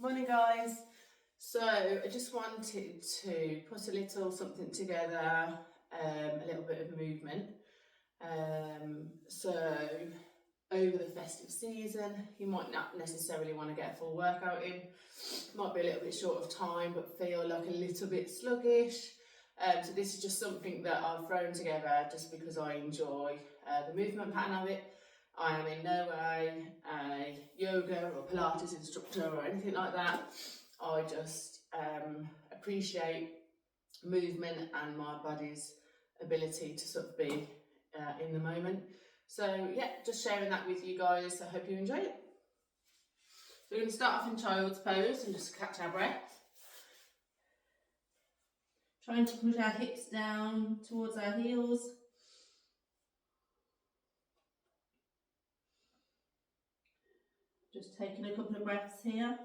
Morning guys. So I just wanted to put a little something together, a little bit of movement. So over the festive season, you might not necessarily want to get a full workout in. Might be a little bit short of time, but feel like a little bit sluggish. So this is just something that I've thrown together just because I enjoy the movement pattern of it. I am in no way a yoga or Pilates instructor or anything like that. I just appreciate movement and my body's ability to sort of be in the moment. So yeah, just sharing that with you guys. I hope you enjoy it. So we're going to start off in child's pose and just catch our breath. Trying to push our hips down towards our heels. Just taking a couple of breaths here.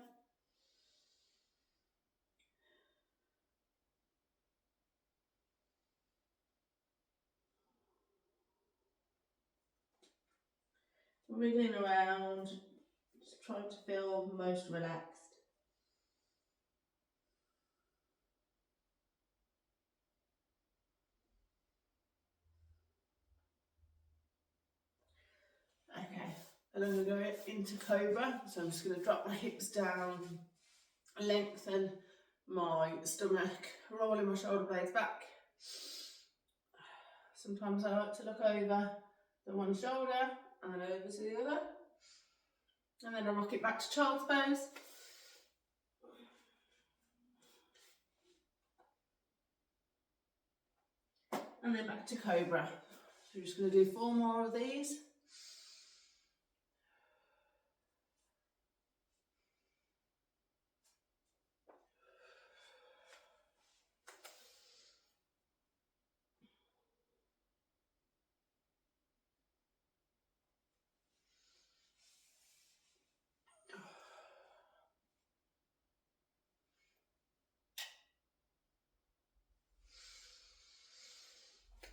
Wriggling around, just trying to feel most relaxed. Okay, and I'm going to go into cobra, so I'm just going to drop my hips down, lengthen my stomach, rolling my shoulder blades back. Sometimes I like to look over the one shoulder and then over to the other, and then I rock it back to child's pose. And then back to cobra. So we're just going to do 4 more of these.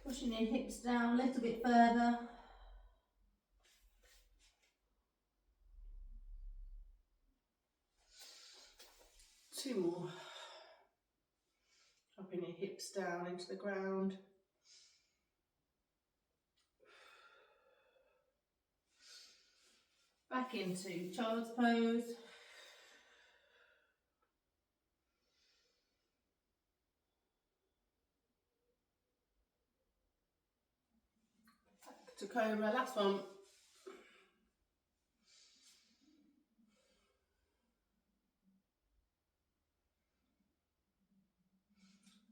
Pushing your hips down a little bit further. Two more. Dropping your hips down into the ground. Back into child's pose. Back to cobra, last one.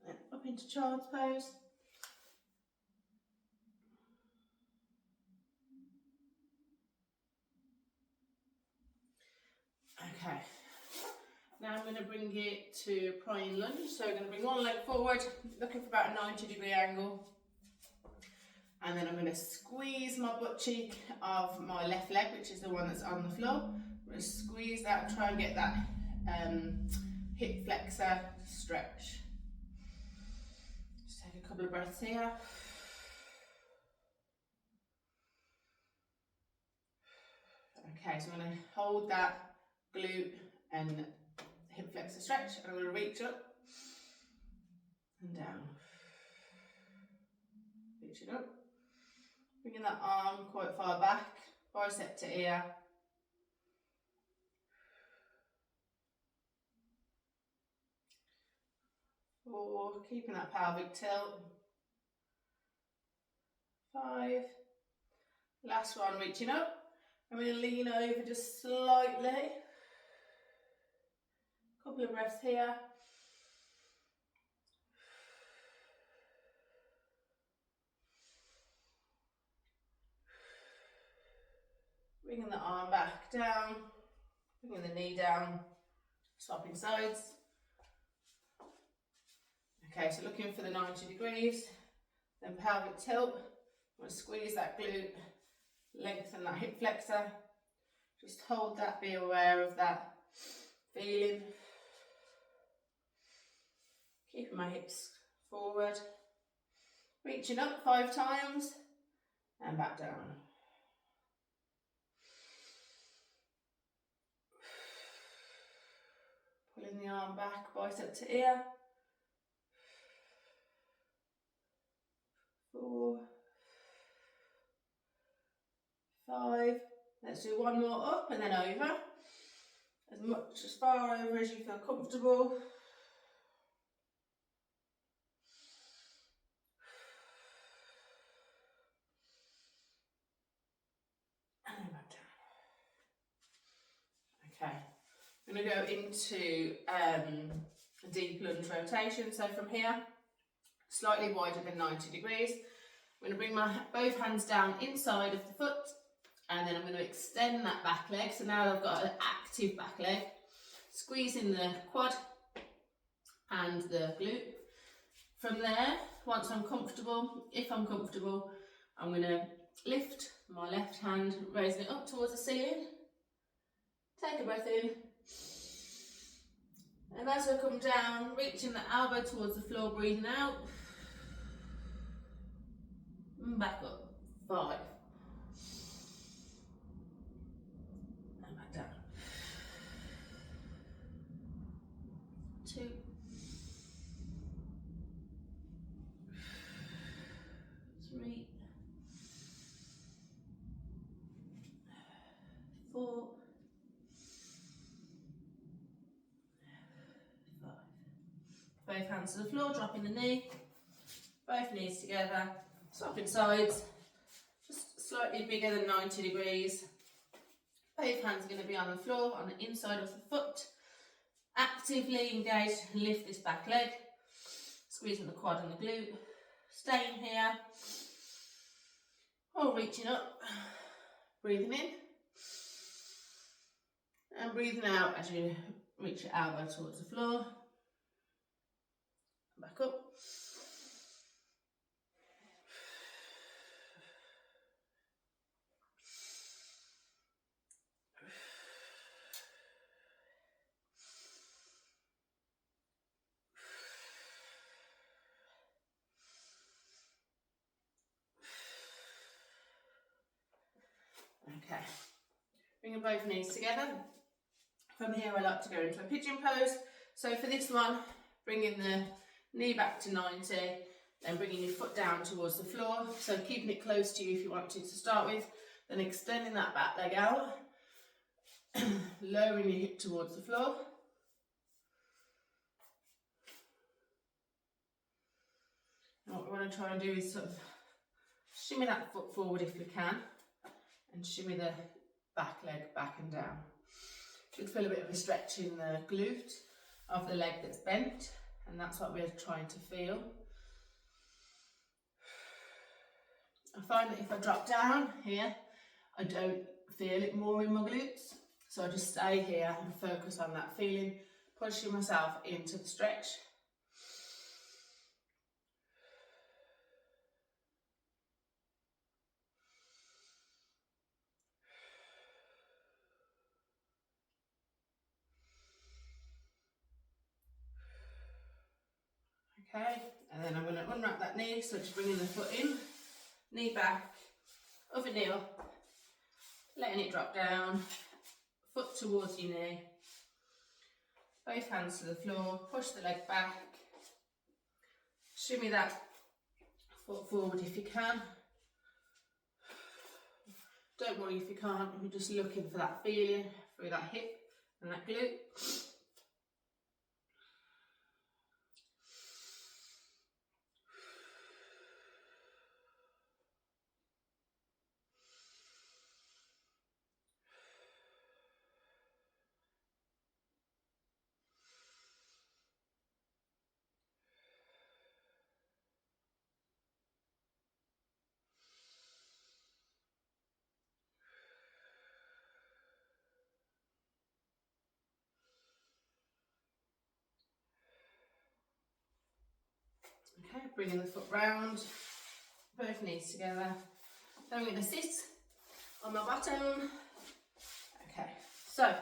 Then up into child's pose. Okay, now I'm going to bring it to prying lunge. So I'm going to bring one leg forward, looking for about a 90-degree angle. And then I'm going to squeeze my butt cheek of my left leg, which is the one that's on the floor. I'm going to squeeze that and try and get that hip flexor stretch. Just take a couple of breaths here. Okay, so I'm going to hold that glute and hip flexor stretch, and I'm going to reach up and down. Reaching up. Bringing that arm quite far back, bicep to ear. Four, keeping that pelvic tilt. 5. Last one, reaching up. I'm going to lean over just slightly. Couple of breaths here. Bringing the arm back down, bringing the knee down, swapping sides. Okay, so looking for the 90 degrees, then pelvic tilt. I'm going to squeeze that glute, lengthen that hip flexor. Just hold that, be aware of that feeling. Keeping my hips forward. Reaching up 5 times and back down. Bring the arm back, bicep to ear. 4, 5. Let's do one more up and then over. As far over as you feel comfortable. And then back down. Okay, I'm going to go into a deep lunge rotation. So from here, slightly wider than 90 degrees. I'm going to bring my both hands down inside of the foot, and then I'm going to extend that back leg. So now I've got an active back leg, squeezing the quad and the glute. From there, once I'm comfortable, if I'm comfortable, I'm going to lift my left hand, raising it up towards the ceiling. Take a breath in. And as I come down, reaching the elbow towards the floor, breathing out. And back up. 5. And back down. 2. 3. 4. 5. Both hands to the floor, dropping the knee. Both knees together. Swapping sides. Just slightly bigger than 90 degrees. Both hands are going to be on the floor, on the inside of the foot. Actively engage, lift this back leg. Squeezing the quad and the glute. Staying here. Or reaching up. Breathing in. And breathing out as you reach your elbow towards the floor. Back up. Okay, bringing both knees together. From here I like to go into a pigeon pose. So for this one, bringing the knee back to 90, then bringing your foot down towards the floor. So keeping it close to you if you want to start with, then extending that back leg out, lowering your hip towards the floor. And what we want to try and do is sort of shimmy that foot forward if you can, and shimmy the back leg back and down. You should feel a bit of a stretch in the glute of the leg that's bent, and that's what we're trying to feel. I find that if I drop down here, I don't feel it more in my glutes, so I just stay here and focus on that feeling, pushing myself into the stretch. Okay, and then I'm going to unwrap that knee, so just bringing the foot in, knee back, other knee up, letting it drop down, foot towards your knee, both hands to the floor, push the leg back, shimmy that foot forward if you can. Don't worry if you can't, we're just looking for that feeling through that hip and that glute. Okay, bringing the foot round, both knees together. Then I'm going to sit on my bottom. Okay, so I'm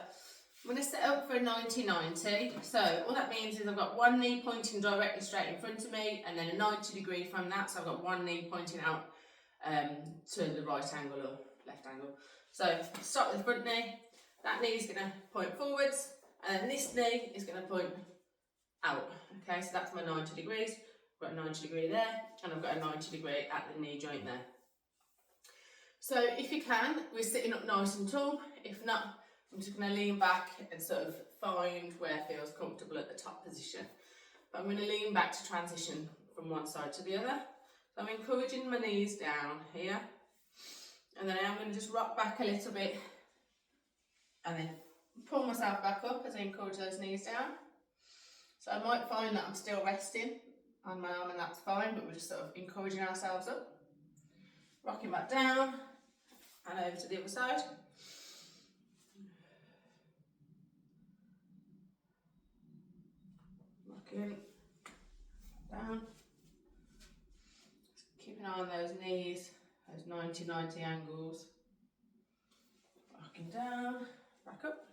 going to set up for a 90-90. So all that means is I've got one knee pointing directly straight in front of me, and then a 90 degree from that. So I've got one knee pointing out to the right angle or left angle. So start with the front knee. That knee is going to point forwards, And then this knee is going to point out. Okay, so that's my 90 degrees. I've got a 90 degree there, and I've got a 90 degree at the knee joint there. So if you can, we're sitting up nice and tall. If not, I'm just going to lean back and sort of find where it feels comfortable at the top position. But I'm going to lean back to transition from one side to the other. So I'm encouraging my knees down here. And then I'm going to just rock back a little bit and then pull myself back up as I encourage those knees down. So I might find that I'm still resting on my arm, and that's fine, but we're just sort of encouraging ourselves up. Rocking back down and over to the other side. Rocking down. Keep an eye on those knees, those 90-90 angles. Rocking down, back up.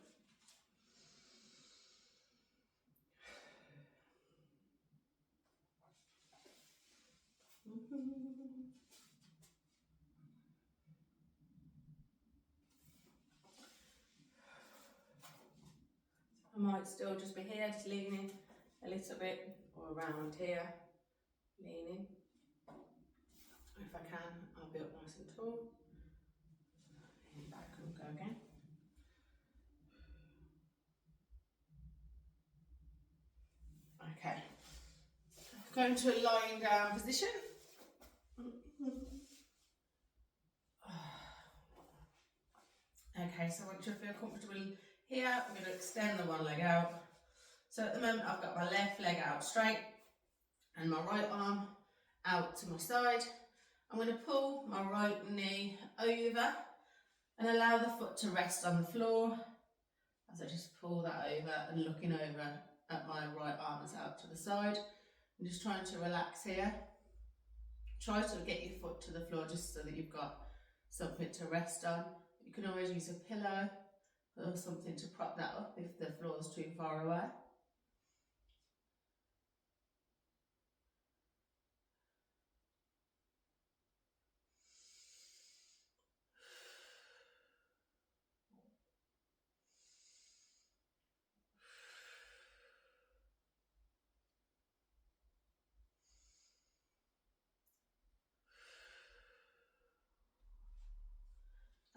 I might still just be here, just leaning a little bit, or around here, leaning. If I can, I'll be up nice and tall. Lean back and go again. Okay. Going to a lying down position. Okay, so once you feel comfortable here, I'm going to extend the one leg out. So at the moment I've got my left leg out straight and my right arm out to my side. I'm going to pull my right knee over and allow the foot to rest on the floor as I just pull that over and looking over at my right arm as out to the side. I'm just trying to relax here. Try to get your foot to the floor just so that you've got something to rest on. You can always use a pillow or something to prop that up if the floor is too far away.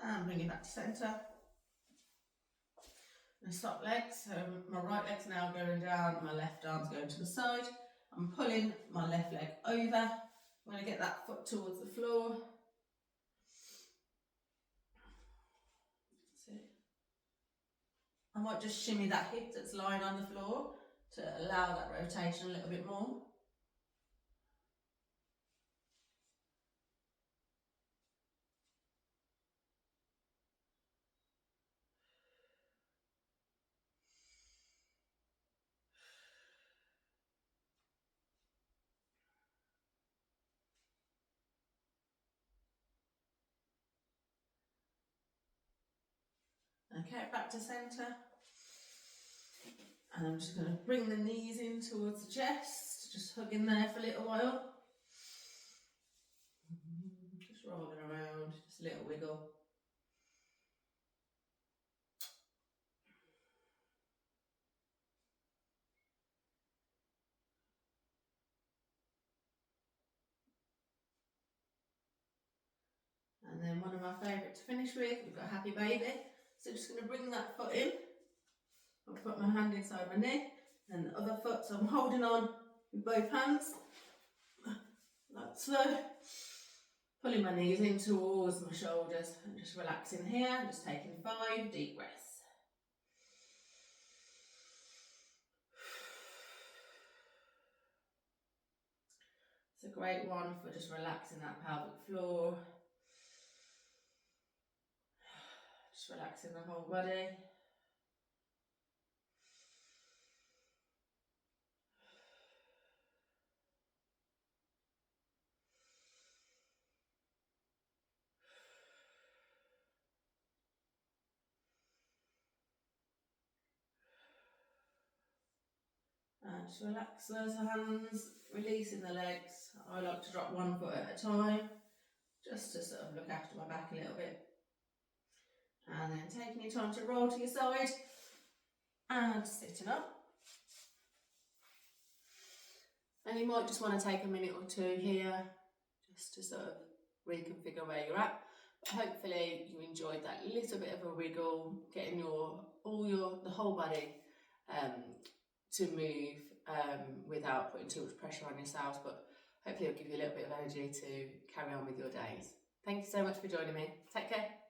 And bring it back to centre. And stop legs, so my right leg's now going down, my left arm's going to the side. I'm pulling my left leg over. I'm going to get that foot towards the floor. That's it. I might just shimmy that hip that's lying on the floor to allow that rotation a little bit more. Okay, back to centre. And I'm just going to bring the knees in towards the chest, just hug in there for a little while. Just rolling around, just a little wiggle. And then one of my favourite to finish with, we've got Happy Baby. So just going to bring that foot in. I'll put my hand inside my knee and the other foot, so I'm holding on with both hands, like so. Pulling my knees in towards my shoulders and just relaxing here, just taking 5 deep breaths. It's a great one for just relaxing that pelvic floor. Just relaxing the whole body. And just relax those hands, releasing the legs. I like to drop one foot at a time, just to sort of look after my back a little bit. And then taking your time to roll to your side. and sitting up. And you might just want to take a minute or two here just to sort of reconfigure where you're at. But hopefully you enjoyed that little bit of a wiggle, getting the whole body to move without putting too much pressure on yourselves, but hopefully it'll give you a little bit of energy to carry on with your days. Thank you so much for joining me. Take care.